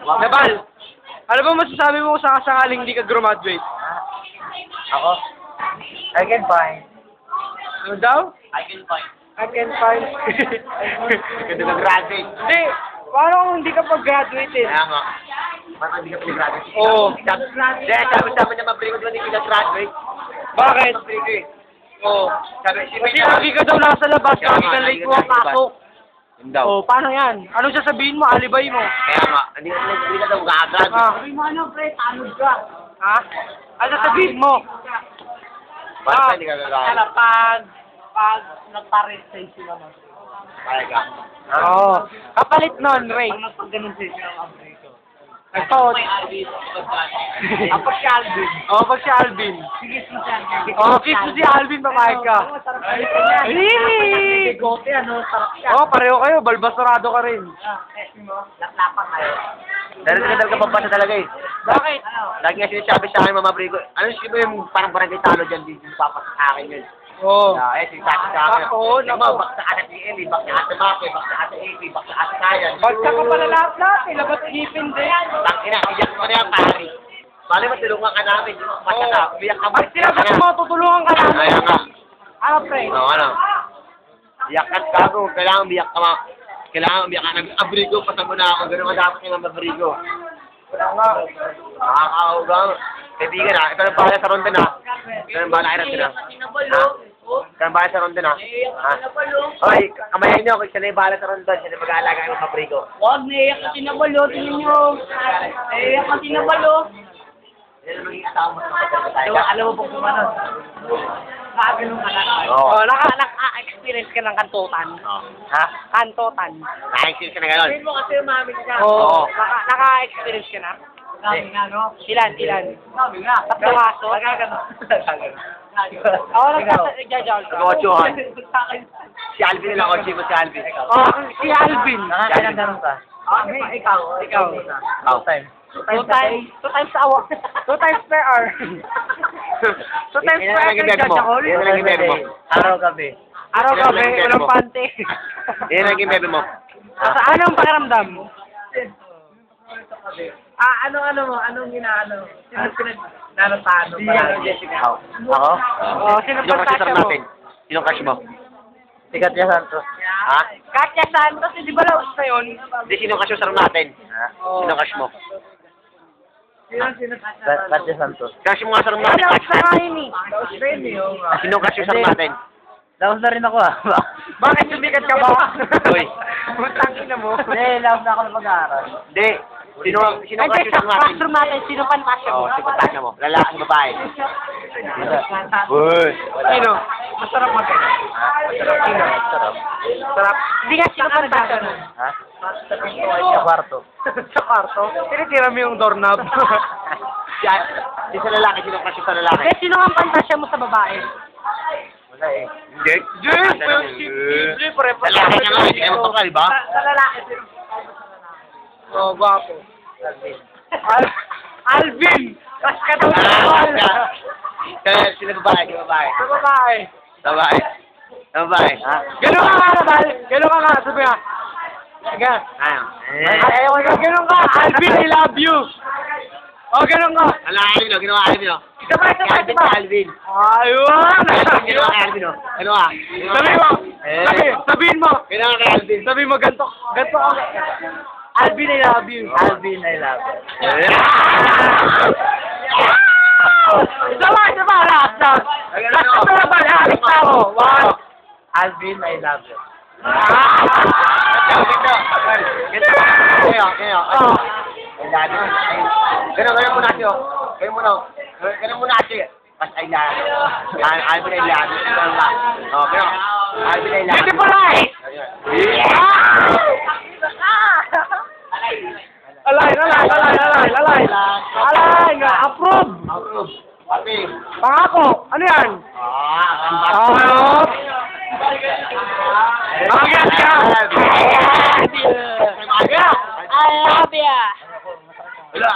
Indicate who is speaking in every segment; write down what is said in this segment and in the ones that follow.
Speaker 1: Nabal, ano ba masasabi mo sa sakaling hindi ka graduate?
Speaker 2: Ako? I can find.
Speaker 1: Ano daw?
Speaker 2: I can find.
Speaker 1: I can find.
Speaker 2: Ganda na graduate.
Speaker 1: Hindi, paano kung hindi ka pag-graduate eh?
Speaker 2: Kaya nga. Paano hindi ka pag-graduate?
Speaker 1: Oo.
Speaker 2: Sabi niya mabrigod mo hindi ka graduate.
Speaker 1: Bakit?
Speaker 2: Mabrigod eh.
Speaker 1: Oo.
Speaker 2: Sabi,
Speaker 1: Kasi lagi ka daw nasa labas,
Speaker 2: Kaya
Speaker 1: lagi
Speaker 2: nga,
Speaker 1: ka
Speaker 2: lagi
Speaker 1: late
Speaker 2: ka
Speaker 1: mo ang
Speaker 2: nasa labas.
Speaker 1: pasok.
Speaker 2: Yun daw.
Speaker 1: Oo, paano yan? Anong sasabihin mo? Alibay mo?
Speaker 2: Kaya nga, hindi ka daw gagad.
Speaker 1: Ah.
Speaker 3: Sabi mo ano, pre, tanod ka.
Speaker 1: Ha? Ano sasabihin mo?
Speaker 2: Bakit hindi ka gagad?
Speaker 3: Kala, pag nagpa-restate sila mo.
Speaker 2: Kaya ka.
Speaker 1: Oo. Kapalit nun, Ray.
Speaker 3: Pag nagpag-ganon sila ng abrito.
Speaker 1: Nagpaot.
Speaker 3: Kapag si Alvin.
Speaker 1: Oo, pag si Alvin.
Speaker 3: Sige, si Alvin.
Speaker 1: Oo, kiss mo si Alvin, pamayag ka.
Speaker 3: Oo, sarap balikan niya.
Speaker 1: Hey!
Speaker 3: Bigote, ano, sarap siya.
Speaker 1: Oo, pareho kayo. Balbasarado ka rin.
Speaker 3: Laplapan kayo.
Speaker 2: Dahil talaga papasa talaga eh.
Speaker 1: Bakit?
Speaker 2: Lagi nga sinasabi sa akin, Mama Brigo, ano siya ba yung parang barangay talo dyan, hindi papasa sa akin yun.
Speaker 1: Oo.
Speaker 2: Sinasabi sa akin.
Speaker 1: Ako,
Speaker 2: Nako, baksa ka sa TL, baksa ka sa Maki, baksa ka sa AP, baksa ka sa Kayan.
Speaker 1: Bagsa ka pala lahat-lahat. Labas ngipin din.
Speaker 2: Tangina, iyak mo na yan, pari. Bali, matulungan ka namin. Basta ka, umiyak ka mo.
Speaker 1: Pag sinagot mo, tutulungan ka namin.
Speaker 2: Kaya nga.
Speaker 1: Ano, pre?
Speaker 2: Ano? Iyak ka, gago. Kailangan umiyak ka, kailangan umiyak ka namin. Abrigo, pasang mo na ako. Ganun ka dapat yung Abrigo.
Speaker 1: Wala nga.
Speaker 2: Nakakaugang. Kaibigan na, ikaw ang bahala sa ronda na. Ikaw ang bahala natin na. Ikaw ang bahala sa ronda na. Hoy, kamayan nyo, kung siya na yung bahala sa ronda, siya na mag-aalaga ng Abrigo.
Speaker 3: Huwag, naiyak ka tinabalo. Tingnan nyo. Naiyak ka tinabalo.
Speaker 2: Yan ang magiging asawa mo sa kapatid tayo.
Speaker 3: Alam mo pong kumanon. Nakaganon ka na.
Speaker 2: Oo.
Speaker 1: Oh, naka-experience ka ng kantotan.
Speaker 2: Ha?
Speaker 1: Kantotan.
Speaker 2: Nakikil ka na gano'n.
Speaker 3: Sabihin mo kasi umamit ka.
Speaker 1: Oo.
Speaker 2: Oo.
Speaker 1: Naka-experience ka na?
Speaker 3: Sabi nga, no?
Speaker 1: Ilan?
Speaker 3: Sabi nga.
Speaker 1: Tatlong aso?
Speaker 3: Nagaganon.
Speaker 1: Ako nagsasadyajal ka.
Speaker 2: Nag-otsuhan. Si Alvin nila, kotse mo si Alvin.
Speaker 1: Oh, si Alvin.
Speaker 2: Nakakailangan ka.
Speaker 3: Ikaw.
Speaker 2: Ikaw.
Speaker 1: Two times a hour. 2 times per hour. 2 times per hour jajal.
Speaker 2: Yan lang yung bebe mo.
Speaker 3: Araw-gabi.
Speaker 1: Araw-gabi, walang pante.
Speaker 2: Yan lang yung bebe mo.
Speaker 1: Anong pakiramdam?
Speaker 3: Anong ginaano? Sino pinag-nanotano?
Speaker 2: Ako? Ako?
Speaker 1: Oh, sino
Speaker 2: Sinong crush
Speaker 1: pasasya
Speaker 2: mo
Speaker 1: mo?
Speaker 2: natin? Sinong crush mo?
Speaker 3: Si Katya Santos.
Speaker 2: Ha?
Speaker 1: Katya Santos, di ba laos na yun?
Speaker 2: Hindi, sinong crush mo natin? Sinong crush mo?
Speaker 3: Katya Santos.
Speaker 2: Crush mo nga sa natin.
Speaker 1: Laos na nga yun eh.
Speaker 2: Sinong crush mo natin?
Speaker 3: Laos na rin ako ah.
Speaker 1: Bakit sumikat ka ba?
Speaker 2: Uy.
Speaker 1: Putang ina mo.
Speaker 3: Hindi, laos na ako ng pag-aaral.
Speaker 2: Hindi. Sinong
Speaker 1: Hindi,
Speaker 2: crush
Speaker 1: sa
Speaker 2: mo natin?
Speaker 1: classroom natin, sino pantasya mo?
Speaker 2: Oo, si Patasya mo. Lalaki, babae. Uy.
Speaker 1: Sino? Masarap mag
Speaker 2: Sarap.
Speaker 1: Sarap. Hindi nga sino pantasya mo?
Speaker 2: Ha?
Speaker 3: Sa kwarto.
Speaker 1: Sa kwarto? Tinitira mo yung doorknob.
Speaker 2: Si sa lalaki, sinong crush mo sa lalaki?
Speaker 1: Eh, sino ang pantasya mo sa babae?
Speaker 2: Wala eh. Hindi.
Speaker 1: Hindi, pare-pare.
Speaker 2: Lalaki na nga, hindi ka naman di ba?
Speaker 1: Sa lalaki, sino? Oh, gwapo. Alvin! Kas ka daw sa ball!
Speaker 2: Sino babae? Sino babae?
Speaker 1: Sa babae.
Speaker 2: Babae. Sa babae. Ha?
Speaker 1: Gano'n ka nga, Rabal. Gano'n ka nga. Sabi nga. Sige. Ayaw ko na. Gano'n ka. Alvin, I love you. Oh, gano'n ka.
Speaker 2: Ano Alvin o? Ginawa Alvin o?
Speaker 1: Sabay, sabay,
Speaker 2: Alvin
Speaker 1: sabay.
Speaker 2: Alvin.
Speaker 1: Ayun!
Speaker 2: Ginawa Alvin o? Ano ah?
Speaker 1: Sabi mo. Sabihin mo.
Speaker 2: Ginawa kay Alvin.
Speaker 1: Sabihin mo, ganito. Ganito ka. Alvin, I love you.
Speaker 3: Alvin, I love you.
Speaker 1: Sabay, sabay. Last. Last na ba? Last na ako. One.
Speaker 3: Alvin, I love you.
Speaker 2: Ganun muna siyo. Ganun muna. Ganun muna siyo. Mas ay lang. Alvin ay lang. Oh, ganun. Alvin ay lang.
Speaker 1: Beautiful eyes. Alay nga. Approve.
Speaker 2: Pati.
Speaker 1: Pangako. Ano yan?
Speaker 2: Ano?
Speaker 1: Agad ka. Agad.
Speaker 3: I love you.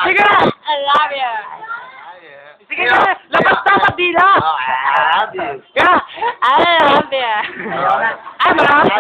Speaker 1: Sige na.
Speaker 3: I love you.
Speaker 1: Sige na. Labas dapat dila.
Speaker 2: Oh, I love you.
Speaker 1: Kaya.
Speaker 3: I love you.
Speaker 1: Ay, marami.